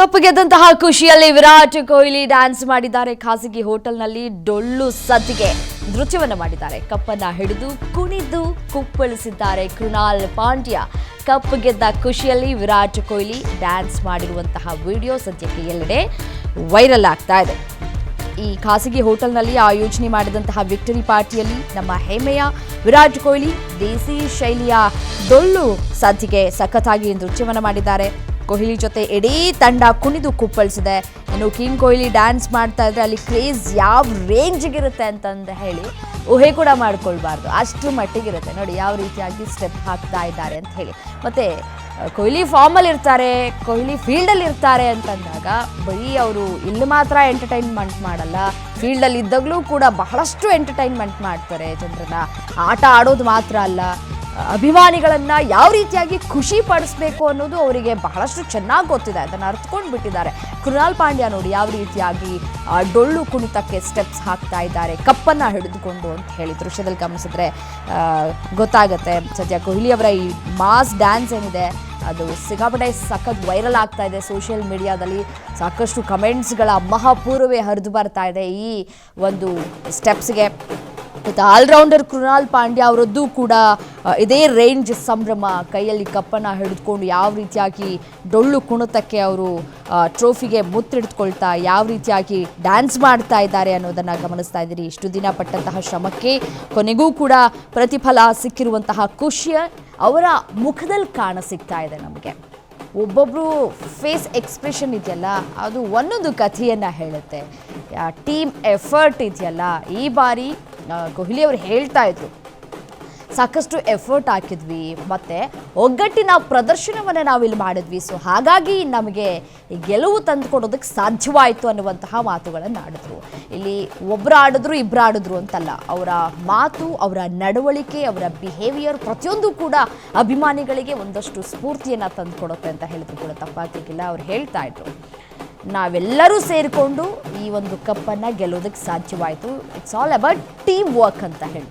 Cup ಗೆದ್ದಂತಹ ಖುಷಿಯಲ್ಲಿ Virat Kohli dance ಮಾಡಿದ್ದಾರೆ. ಖಾಸಗಿ ಹೋಟೆಲ್ನಲ್ಲಿ ಡೊಳ್ಳು ಸದ್ದಿಗೆ ನೃತ್ಯವನ್ನು ಮಾಡಿದ್ದಾರೆ. ಕಪ್ಪನ್ನ ಹಿಡಿದು ಕುಣಿದು ಕುಪ್ಪಳಿಸಿದ್ದಾರೆ ಕೃಣಾಲ್ ಪಾಂಡ್ಯ. ಕಪ್ ಗೆದ್ದ ಖುಷಿಯಲ್ಲಿ ವಿರಾಟ್ ಕೊಹ್ಲಿ ಡ್ಯಾನ್ಸ್ ಮಾಡಿರುವಂತಹ ವಿಡಿಯೋ ಸದ್ಯಕ್ಕೆ ಎಲ್ಲೆಡೆ ವೈರಲ್ ಆಗ್ತಾ ಇದೆ. ಈ ಖಾಸಗಿ ಹೋಟೆಲ್ನಲ್ಲಿ ಆಯೋಜನೆ ಮಾಡಿದಂತಹ ವಿಕ್ಟರಿ ಪಾರ್ಟಿಯಲ್ಲಿ ನಮ್ಮ ಹೆಮ್ಮೆಯ ವಿರಾಟ್ ಕೊಹ್ಲಿ ದೇಸಿ ಶೈಲಿಯ ಡೊಳ್ಳು ಸದ್ದಿಗೆ ಸಖತ್ತಾಗಿ ನೃತ್ಯವನ್ನು ಮಾಡಿದ್ದಾರೆ. ಕೊಹ್ಲಿ ಜೊತೆ ಇಡೀ ತಂಡ ಕುಣಿದು ಕುಪ್ಪಳಿಸಿದೆ. ಇನ್ನು ಕಿಂಗ್ ಕೊಹ್ಲಿ ಡ್ಯಾನ್ಸ್ ಮಾಡ್ತಾ ಇದ್ರೆ ಅಲ್ಲಿ ಕ್ರೇಜ್ ಯಾವ ರೇಂಜ್ಗಿರುತ್ತೆ ಅಂತಂದು ಹೇಳಿ ಊಹೆ ಕೂಡ ಮಾಡ್ಕೊಳ್ಬಾರ್ದು, ಅಷ್ಟು ಮಟ್ಟಿಗಿರುತ್ತೆ. ನೋಡಿ ಯಾವ ರೀತಿಯಾಗಿ ಸ್ಟೆಪ್ ಹಾಕ್ತಾ ಇದ್ದಾರೆ ಅಂತ ಹೇಳಿ. ಮತ್ತೆ ಕೊಹ್ಲಿ ಫಾರ್ಮಲ್ಲಿ ಇರ್ತಾರೆ, ಕೊಹ್ಲಿ ಫೀಲ್ಡಲ್ಲಿ ಇರ್ತಾರೆ ಅಂತಂದಾಗ ಬರೀ ಅವರು ಇಲ್ಲಿ ಮಾತ್ರ ಎಂಟರ್ಟೈನ್ಮೆಂಟ್ ಮಾಡಲ್ಲ, ಫೀಲ್ಡಲ್ಲಿ ಇದ್ದಾಗಲೂ ಕೂಡ ಬಹಳಷ್ಟು ಎಂಟರ್ಟೈನ್ಮೆಂಟ್ ಮಾಡ್ತಾರೆ. ಜನರನ್ನ ಆಟ ಆಡೋದು ಮಾತ್ರ ಅಲ್ಲ, ಅಭಿಮಾನಿಗಳನ್ನ ಯಾವ ರೀತಿಯಾಗಿ ಖುಷಿ ಪಡಿಸ್ಬೇಕು ಅನ್ನೋದು ಅವರಿಗೆ ಬಹಳಷ್ಟು ಚೆನ್ನಾಗಿ ಗೊತ್ತಿದೆ. ಅದನ್ನು ಅರ್ಥಕೊಂಡು ಬಿಟ್ಟಿದ್ದಾರೆ. ಕೃಣಾಲ್ ಪಾಂಡ್ಯ ನೋಡಿ ಯಾವ ರೀತಿಯಾಗಿ ಡೊಳ್ಳು ಕುಣಿತಕ್ಕೆ ಸ್ಟೆಪ್ಸ್ ಹಾಕ್ತಾ ಇದ್ದಾರೆ ಕಪ್ಪನ್ನು ಹಿಡಿದುಕೊಂಡು ಅಂತ ಹೇಳಿ ದೃಶ್ಯದಲ್ಲಿ ಗಮನಿಸಿದ್ರೆ ಗೊತ್ತಾಗುತ್ತೆ. ಸದ್ಯ ಕೊಹ್ಲಿ ಅವರ ಈ ಮಾಸ್ ಡ್ಯಾನ್ಸ್ ಏನಿದೆ ಅದು ಸಿಕ್ಕಾಪಟ್ಟೆ ಸಖತ್ ವೈರಲ್ ಆಗ್ತಾ ಇದೆ. ಸೋಷಿಯಲ್ ಮೀಡಿಯಾದಲ್ಲಿ ಸಾಕಷ್ಟು ಕಮೆಂಟ್ಸ್ಗಳ ಮಹಾಪೂರ್ವೇ ಹರಿದು ಬರ್ತಾ ಇದೆ ಈ ಒಂದು ಸ್ಟೆಪ್ಸ್ಗೆ. ಮತ್ತು ಆಲ್ರೌಂಡರ್ ಕೃಣಾಲ್ ಪಾಂಡ್ಯ ಅವರದ್ದು ಕೂಡ ಇದೇ ರೇಂಜ್ ಸಂಭ್ರಮ. ಕೈಯಲ್ಲಿ ಕಪ್ಪನ್ನು ಹಿಡಿದುಕೊಂಡು ಯಾವ ರೀತಿಯಾಗಿ ಡೊಳ್ಳು ಕುಣಿತಕ್ಕೆ ಅವರು ಟ್ರೋಫಿಗೆ ಮುತ್ತಿಡಿದುಕೊಳ್ತಾ ಯಾವ ರೀತಿಯಾಗಿ ಡ್ಯಾನ್ಸ್ ಮಾಡ್ತಾ ಇದ್ದಾರೆ ಅನ್ನೋದನ್ನು ಗಮನಿಸ್ತಾ ಇದ್ದೀರಿ. ಇಷ್ಟು ದಿನ ಪಟ್ಟಂತಹ ಶ್ರಮಕ್ಕೆ ಕೊನೆಗೂ ಕೂಡ ಪ್ರತಿಫಲ ಸಿಕ್ಕಿರುವಂತಹ ಖುಷಿ ಅವರ ಮುಖದಲ್ಲಿ ಕಾಣಸಿಗ್ತಾ ಇದೆ ನಮಗೆ. ಒಬ್ಬೊಬ್ಬರು ಫೇಸ್ ಎಕ್ಸ್ಪ್ರೆಷನ್ ಇದೆಯಲ್ಲ ಅದು ಒಂದೊಂದು ಕಥೆಯನ್ನು ಹೇಳುತ್ತೆ. ಟೀಮ್ ಎಫರ್ಟ್ ಇದೆಯಲ್ಲ, ಈ ಬಾರಿ ಕೊಹ್ಲಿ ಅವರು ಹೇಳ್ತಾ ಇದ್ರು ಸಾಕಷ್ಟು ಎಫರ್ಟ್ ಹಾಕಿದ್ವಿ ಮತ್ತು ಒಗ್ಗಟ್ಟಿನ ಪ್ರದರ್ಶನವನ್ನು ನಾವಿಲ್ಲಿ ಮಾಡಿದ್ವಿ, ಸೊ ಹಾಗಾಗಿ ನಮಗೆ ಗೆಲುವು ತಂದುಕೊಡೋದಕ್ಕೆ ಸಾಧ್ಯವಾಯಿತು ಅನ್ನುವಂತಹ ಮಾತುಗಳನ್ನು ಆಡಿದ್ರು. ಇಲ್ಲಿ ಒಬ್ಬರು ಆಡಿದ್ರು ಇಬ್ಬರು ಆಡಿದ್ರು ಅಂತಲ್ಲ, ಅವರ ಮಾತು, ಅವರ ನಡವಳಿಕೆ, ಅವರ ಬಿಹೇವಿಯರ್ ಪ್ರತಿಯೊಂದು ಕೂಡ ಅಭಿಮಾನಿಗಳಿಗೆ ಒಂದಷ್ಟು ಸ್ಫೂರ್ತಿಯನ್ನು ತಂದುಕೊಡುತ್ತೆ ಅಂತ ಹೇಳಿದ್ರು ಕೂಡ ತಪ್ಪಾಗಲಿಕ್ಕಿಲ್ಲ. ಅವ್ರು ಹೇಳ್ತಾ ಇದ್ರು ನಾವೆಲ್ಲರೂ ಸೇರಿಕೊಂಡು ಈ ಒಂದು ಕಪ್ಪನ್ನು ಗೆಲ್ಲೋದಕ್ಕೆ ಸಾಧ್ಯವಾಯಿತು. It's all about team work ಅಂತ ಹೇಳಿ.